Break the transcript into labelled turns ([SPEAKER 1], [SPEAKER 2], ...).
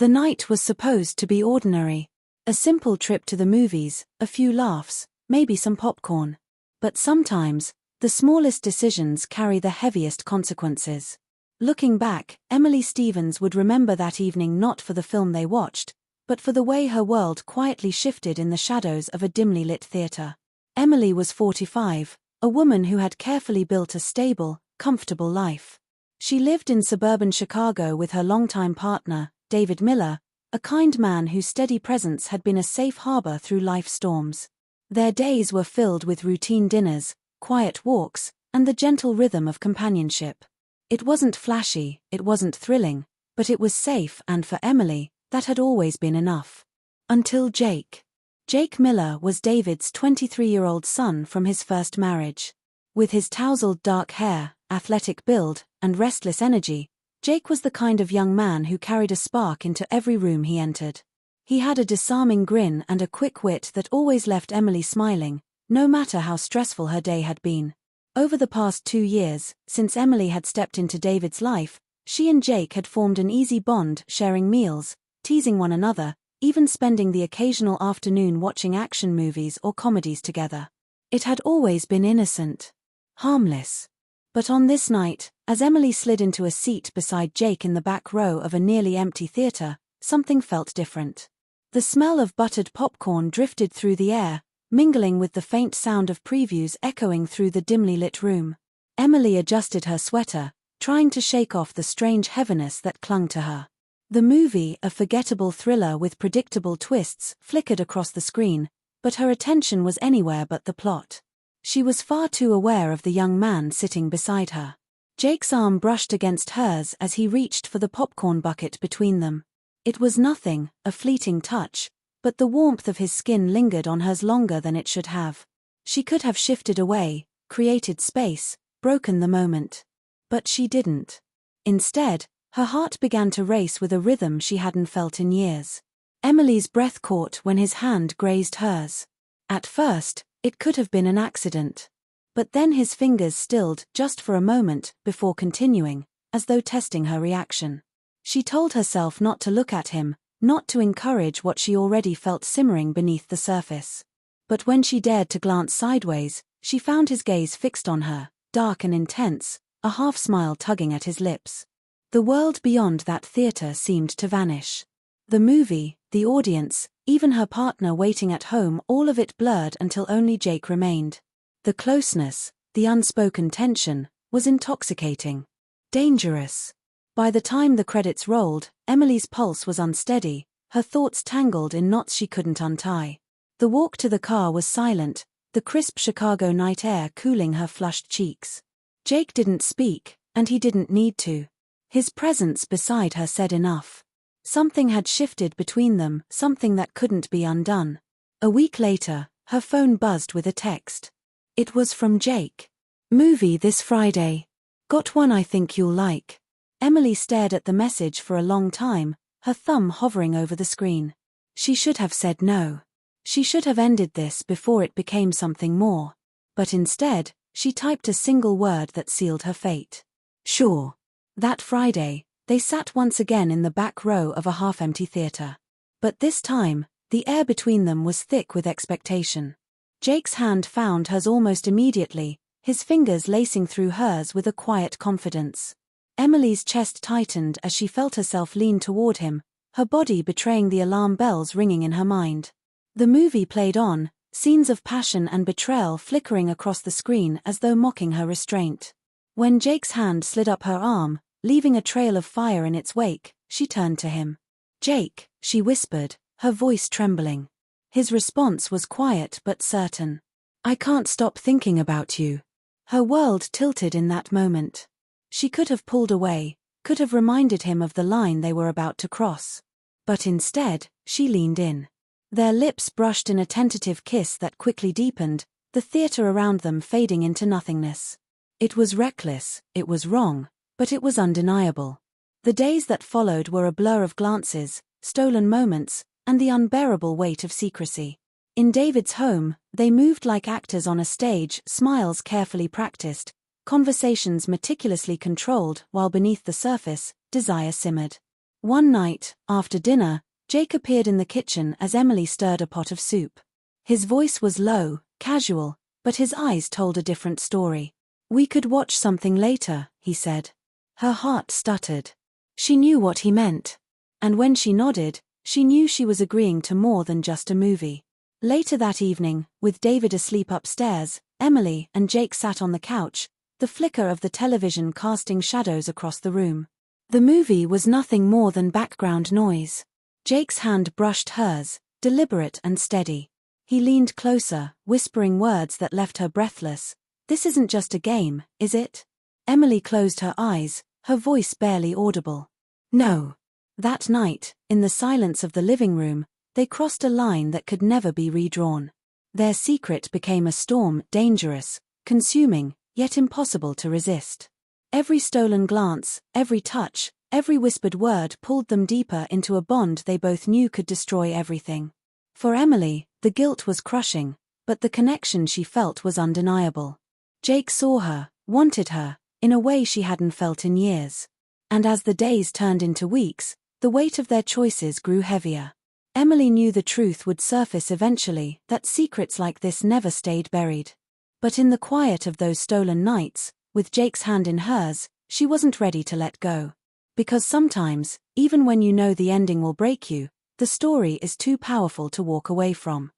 [SPEAKER 1] The night was supposed to be ordinary. A simple trip to the movies, a few laughs, maybe some popcorn. But sometimes, the smallest decisions carry the heaviest consequences. Looking back, Emily Stevens would remember that evening not for the film they watched, but for the way her world quietly shifted in the shadows of a dimly lit theater. Emily was 45, a woman who had carefully built a stable, comfortable life. She lived in suburban Chicago with her longtime partner, David Miller, a kind man whose steady presence had been a safe harbor through life's storms. Their days were filled with routine dinners, quiet walks, and the gentle rhythm of companionship. It wasn't flashy, it wasn't thrilling, but it was safe, and for Emily, that had always been enough. Until Jake. Jake Miller was David's 23-year-old son from his first marriage. With his tousled dark hair, athletic build, and restless energy, Jake was the kind of young man who carried a spark into every room he entered. He had a disarming grin and a quick wit that always left Emily smiling, no matter how stressful her day had been. Over the past 2 years, since Emily had stepped into David's life, she and Jake had formed an easy bond, sharing meals, teasing one another, even spending the occasional afternoon watching action movies or comedies together. It had always been innocent, harmless. But on this night, as Emily slid into a seat beside Jake in the back row of a nearly empty theater, something felt different. The smell of buttered popcorn drifted through the air, mingling with the faint sound of previews echoing through the dimly lit room. Emily adjusted her sweater, trying to shake off the strange heaviness that clung to her. The movie, a forgettable thriller with predictable twists, flickered across the screen, but her attention was anywhere but the plot. She was far too aware of the young man sitting beside her. Jake's arm brushed against hers as he reached for the popcorn bucket between them. It was nothing, a fleeting touch, but the warmth of his skin lingered on hers longer than it should have. She could have shifted away, created space, broken the moment. But she didn't. Instead, her heart began to race with a rhythm she hadn't felt in years. Emily's breath caught when his hand grazed hers. At first, it could have been an accident. But then his fingers stilled just for a moment before continuing, as though testing her reaction. She told herself not to look at him, not to encourage what she already felt simmering beneath the surface. But when she dared to glance sideways, she found his gaze fixed on her, dark and intense, a half-smile tugging at his lips. The world beyond that theater seemed to vanish. The movie, the audience, even her partner waiting at home, all of it blurred until only Jake remained. The closeness, the unspoken tension, was intoxicating. Dangerous. By the time the credits rolled, Emily's pulse was unsteady, her thoughts tangled in knots she couldn't untie. The walk to the car was silent, the crisp Chicago night air cooling her flushed cheeks. Jake didn't speak, and he didn't need to. His presence beside her said enough. Something had shifted between them, something that couldn't be undone. A week later, her phone buzzed with a text. It was from Jake. "Movie this Friday. Got one I think you'll like." Emily stared at the message for a long time, her thumb hovering over the screen. She should have said no. She should have ended this before it became something more. But instead, she typed a single word that sealed her fate. Sure. That Friday, they sat once again in the back row of a half-empty theater. But this time, the air between them was thick with expectation. Jake's hand found hers almost immediately, his fingers lacing through hers with a quiet confidence. Emily's chest tightened as she felt herself lean toward him, her body betraying the alarm bells ringing in her mind. The movie played on, scenes of passion and betrayal flickering across the screen as though mocking her restraint. When Jake's hand slid up her arm, leaving a trail of fire in its wake, she turned to him. "Jake," she whispered, her voice trembling. His response was quiet but certain. "I can't stop thinking about you." Her world tilted in that moment. She could have pulled away, could have reminded him of the line they were about to cross. But instead, she leaned in. Their lips brushed in a tentative kiss that quickly deepened, the theater around them fading into nothingness. It was reckless, it was wrong, but it was undeniable. The days that followed were a blur of glances, stolen moments, and the unbearable weight of secrecy. In David's home, they moved like actors on a stage, smiles carefully practiced, conversations meticulously controlled, while beneath the surface, desire simmered. One night, after dinner, Jake appeared in the kitchen as Emily stirred a pot of soup. His voice was low, casual, but his eyes told a different story. "We could watch something later," he said. Her heart stuttered. She knew what he meant. And when she nodded, she knew she was agreeing to more than just a movie. Later that evening, with David asleep upstairs, Emily and Jake sat on the couch, the flicker of the television casting shadows across the room. The movie was nothing more than background noise. Jake's hand brushed hers, deliberate and steady. He leaned closer, whispering words that left her breathless. "This isn't just a game, is it?" Emily closed her eyes, her voice barely audible. "No." That night, in the silence of the living room, they crossed a line that could never be redrawn. Their secret became a storm, dangerous, consuming, yet impossible to resist. Every stolen glance, every touch, every whispered word pulled them deeper into a bond they both knew could destroy everything. For Emily, the guilt was crushing, but the connection she felt was undeniable. Jake saw her, wanted her, in a way she hadn't felt in years. And as the days turned into weeks, the weight of their choices grew heavier. Emily knew the truth would surface eventually, that secrets like this never stayed buried. But in the quiet of those stolen nights, with Jake's hand in hers, she wasn't ready to let go. Because sometimes, even when you know the ending will break you, the story is too powerful to walk away from.